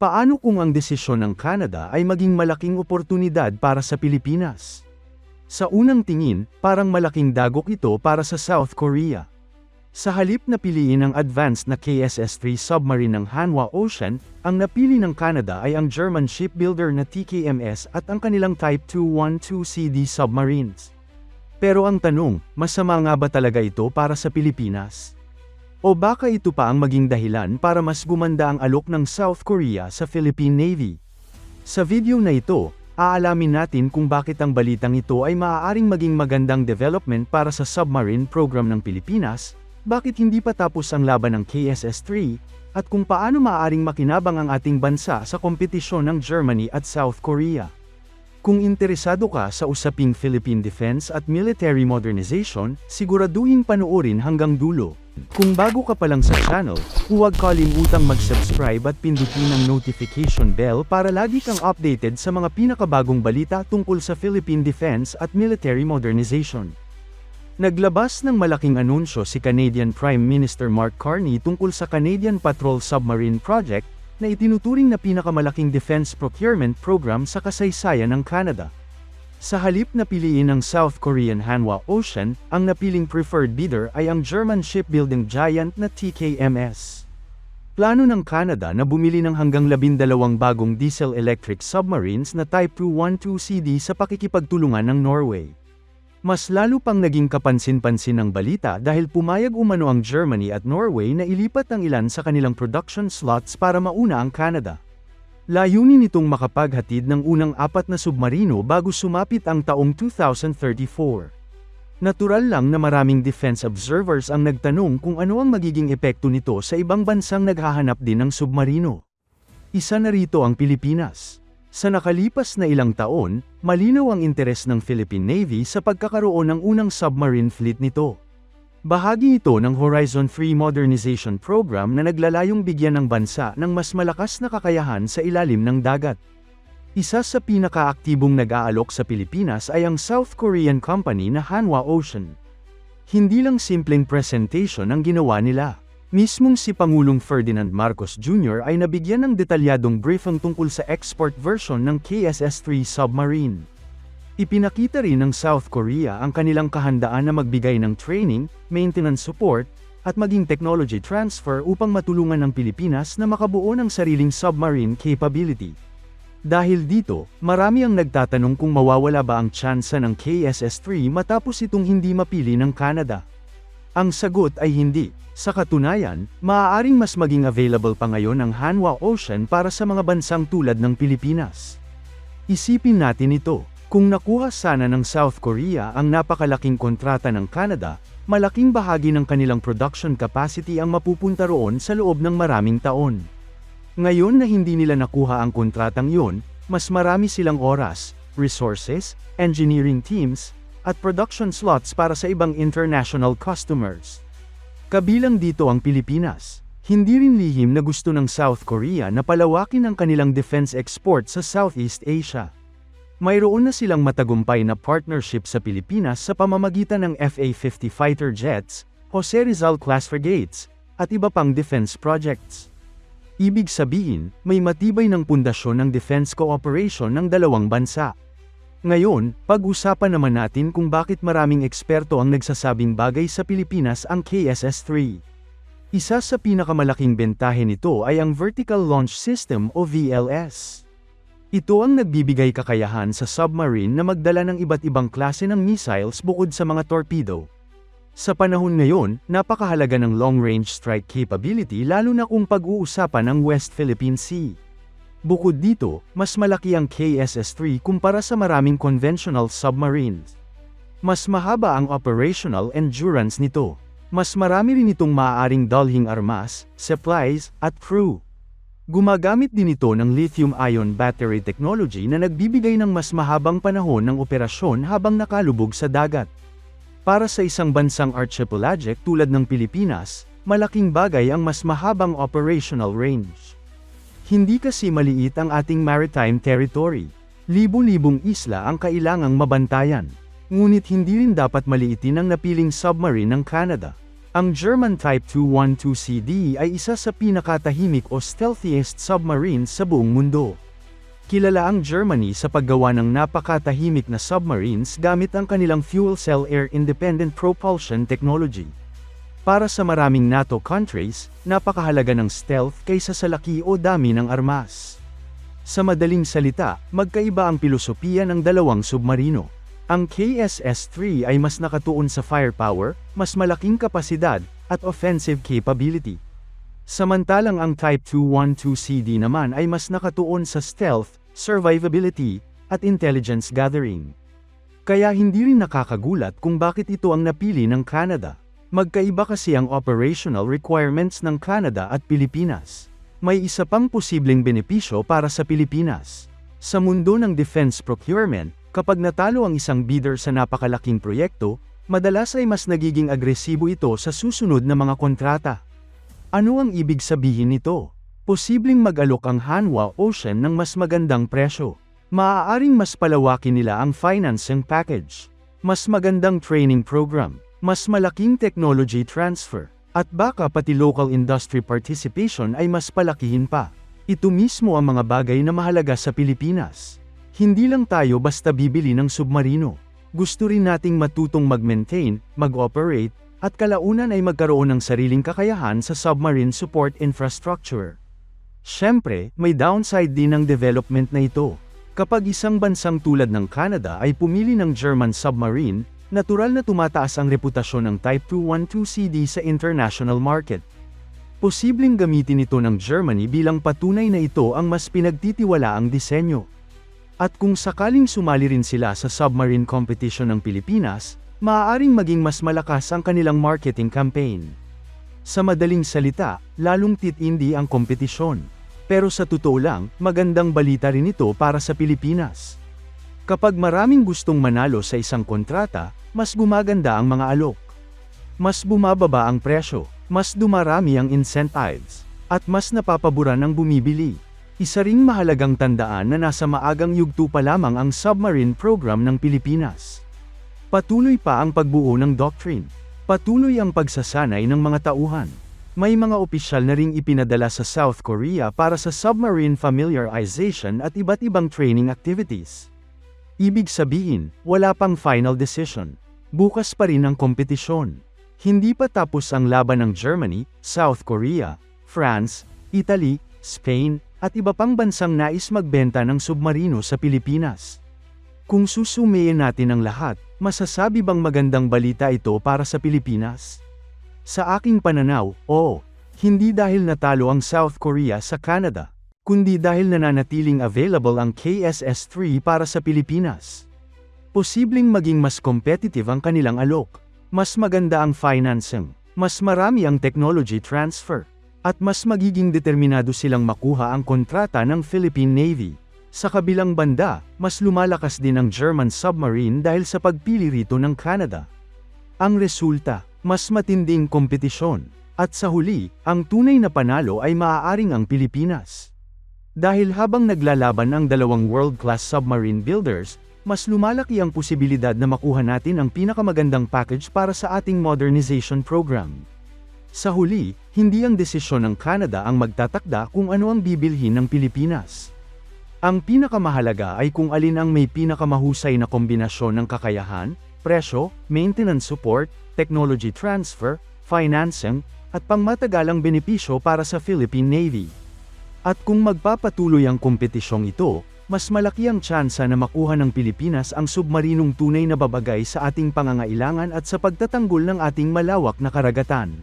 Paano kung ang desisyon ng Canada ay maging malaking oportunidad para sa Pilipinas? Sa unang tingin, parang malaking dagok ito para sa South Korea. Sa halip na piliin ang advanced na KSS-3 submarine ng Hanwha Ocean, ang napili ng Canada ay ang German shipbuilder na TKMS at ang kanilang Type 212CD submarines. Pero ang tanong, masama nga ba talaga ito para sa Pilipinas? O baka ito pa ang maging dahilan para mas gumanda ang alok ng South Korea sa Philippine Navy? Sa video na ito, aalamin natin kung bakit ang balitang ito ay maaaring maging magandang development para sa submarine program ng Pilipinas, bakit hindi pa tapos ang laban ng KSS-3, at kung paano maaaring makinabang ang ating bansa sa kompetisyon ng Germany at South Korea. Kung interesado ka sa usaping Philippine defense at military modernization, siguraduhin panoorin hanggang dulo. Kung bago ka pa lang sa channel, huwag kalimutang mag-subscribe at pindutin ang notification bell para lagi kang updated sa mga pinakabagong balita tungkol sa Philippine defense at military modernization. Naglabas ng malaking anunsyo si Canadian Prime Minister Mark Carney tungkol sa Canadian Patrol Submarine Project, na itinuturing na pinakamalaking defense procurement program sa kasaysayan ng Canada. Sa halip na piliin ng South Korean Hanwha Ocean, ang napiling preferred bidder ay ang German shipbuilding giant na TKMS. Plano ng Canada na bumili ng hanggang 12 bagong diesel-electric submarines na Type 212CD sa pakikipagtulungan ng Norway. Mas lalo pang naging kapansin-pansin ng balita dahil pumayag umano ang Germany at Norway na ilipat ang ilan sa kanilang production slots para mauna ang Canada. Layunin nitong makapaghatid ng unang 4 na submarino bago sumapit ang taong 2034. Natural lang na maraming defense observers ang nagtanong kung ano ang magiging epekto nito sa ibang bansang naghahanap din ng submarino. Isa na rito ang Pilipinas. Sa nakalipas na ilang taon, malinaw ang interes ng Philippine Navy sa pagkakaroon ng unang submarine fleet nito. Bahagi ito ng Horizon 3 Modernization Program na naglalayong bigyan ng bansa ng mas malakas na kakayahan sa ilalim ng dagat. Isa sa pinakaaktibong nag-aalok sa Pilipinas ay ang South Korean company na Hanwha Ocean. Hindi lang simpleng presentation ang ginawa nila. Mismong si Pangulong Ferdinand Marcos Jr. ay nabigyan ng detalyadong briefing tungkol sa export version ng KSS-3 submarine. Ipinakita rin ng South Korea ang kanilang kahandaan na magbigay ng training, maintenance support, at maging technology transfer upang matulungan ang Pilipinas na makabuo ng sariling submarine capability. Dahil dito, marami ang nagtatanong kung mawawala ba ang tsansa ng KSS-3 matapos itong hindi mapili ng Canada. Ang sagot ay hindi. Sa katunayan, maaaring mas maging available pa ngayon ang Hanwha Ocean para sa mga bansang tulad ng Pilipinas. Isipin natin ito, kung nakuha sana ng South Korea ang napakalaking kontrata ng Canada, malaking bahagi ng kanilang production capacity ang mapupunta roon sa loob ng maraming taon. Ngayon na hindi nila nakuha ang kontratang iyon, mas marami silang oras, resources, engineering teams, at production slots para sa ibang international customers. Kabilang dito ang Pilipinas. Hindi rin lihim na gusto ng South Korea na palawakin ang kanilang defense export sa Southeast Asia. Mayroon na silang matagumpay na partnership sa Pilipinas sa pamamagitan ng FA-50 fighter jets, Jose Rizal class frigates, at iba pang defense projects. Ibig sabihin, may matibay ng pundasyon ng defense cooperation ng dalawang bansa. Ngayon, pag-usapan naman natin kung bakit maraming eksperto ang nagsasabing bagay sa Pilipinas ang KSS-3. Isa sa pinakamalaking bentahe nito ay ang Vertical Launch System o VLS. Ito ang nagbibigay kakayahan sa submarine na magdala ng iba't ibang klase ng missiles bukod sa mga torpedo. Sa panahon ngayon, napakahalaga ng long-range strike capability lalo na kung pag-uusapan ang West Philippine Sea. Bukod dito, mas malaki ang KSS-3 kumpara sa maraming conventional submarines. Mas mahaba ang operational endurance nito. Mas marami rin itong maaaring dalhing armas, supplies, at crew. Gumagamit din ito ng lithium-ion battery technology na nagbibigay ng mas mahabang panahon ng operasyon habang nakalubog sa dagat. Para sa isang bansang archipelagic tulad ng Pilipinas, malaking bagay ang mas mahabang operational range. Hindi kasi maliit ang ating maritime territory. Libo-libong isla ang kailangang mabantayan. Ngunit hindi rin dapat maliitin ang napiling submarine ng Canada. Ang German Type 212CD ay isa sa pinakatahimik o stealthiest submarines sa buong mundo. Kilala ang Germany sa paggawa ng napakatahimik na submarines gamit ang kanilang fuel cell air-independent propulsion technology. Para sa maraming NATO countries, napakahalaga ng stealth kaysa sa laki o dami ng armas. Sa madaling salita, magkaiba ang pilosopiya ng dalawang submarino. Ang KSS-3 ay mas nakatuon sa firepower, mas malaking kapasidad, at offensive capability. Samantalang ang Type 212CD naman ay mas nakatuon sa stealth, survivability, at intelligence gathering. Kaya hindi rin nakakagulat kung bakit ito ang napili ng Canada. Magkaiba kasi ang operational requirements ng Canada at Pilipinas. May isa pang posibleng benepisyo para sa Pilipinas. Sa mundo ng defense procurement, kapag natalo ang isang bidder sa napakalaking proyekto, madalas ay mas nagiging agresibo ito sa susunod na mga kontrata. Ano ang ibig sabihin nito? Posibleng mag-alok ang Hanwha Ocean ng mas magandang presyo. Maaaring mas palawakin nila ang financing package. Mas magandang training program. Mas malaking technology transfer. At baka pati local industry participation ay mas palakihin pa. Ito mismo ang mga bagay na mahalaga sa Pilipinas. Hindi lang tayo basta bibili ng submarino. Gusto rin nating matutong mag-maintain, mag-operate, at kalaunan ay magkaroon ng sariling kakayahan sa submarine support infrastructure. Siyempre, may downside din ng development na ito. Kapag isang bansang tulad ng Canada ay pumili ng German submarine, natural na tumataas ang reputasyon ng Type 212CD sa international market. Posibleng gamitin ito ng Germany bilang patunay na ito ang mas pinagtitiwalaang disenyo. At kung sakaling sumali rin sila sa submarine competition ng Pilipinas, maaaring maging mas malakas ang kanilang marketing campaign. Sa madaling salita, lalong titindi ang kompetisyon. Pero sa totoo lang, magandang balita rin ito para sa Pilipinas. Kapag maraming gustong manalo sa isang kontrata, mas gumaganda ang mga alok. Mas bumababa ang presyo, mas dumarami ang incentives, at mas napapaboran ang bumibili. Isa ring mahalagang tandaan na nasa maagang yugto pa lamang ang submarine program ng Pilipinas. Patuloy pa ang pagbuo ng doctrine. Patuloy ang pagsasanay ng mga tauhan. May mga opisyal na ring ipinadala sa South Korea para sa submarine familiarization at iba't ibang training activities. Ibig sabihin, wala pang final decision. Bukas pa rin ang kompetisyon. Hindi pa tapos ang laban ng Germany, South Korea, France, Italy, Spain, at iba pang bansang nais magbenta ng submarino sa Pilipinas. Kung susumayin natin ang lahat, masasabi bang magandang balita ito para sa Pilipinas? Sa aking pananaw, oo. Hindi dahil natalo ang South Korea sa Canada, kundi dahil nananatiling available ang KSS-3 para sa Pilipinas. Posibleng maging mas competitive ang kanilang alok, mas maganda ang financing, mas marami ang technology transfer, at mas magiging determinado silang makuha ang kontrata ng Philippine Navy. Sa kabilang banda, mas lumalakas din ang German submarine dahil sa pagpili rito ng Canada. Ang resulta, mas matinding kompetisyon, at sa huli, ang tunay na panalo ay maaaring ang Pilipinas. Dahil habang naglalaban ang dalawang world-class submarine builders, mas lumalaki ang posibilidad na makuha natin ang pinakamagandang package para sa ating modernization program. Sa huli, hindi ang desisyon ng Canada ang magtatakda kung ano ang bibilhin ng Pilipinas. Ang pinakamahalaga ay kung alin ang may pinakamahusay na kombinasyon ng kakayahan, presyo, maintenance support, technology transfer, financing, at pangmatagalang benepisyo para sa Philippine Navy. At kung magpapatuloy ang kompetisyong ito, mas malaki ang tsansa na makuha ng Pilipinas ang submarinong tunay na babagay sa ating pangangailangan at sa pagtatanggol ng ating malawak na karagatan.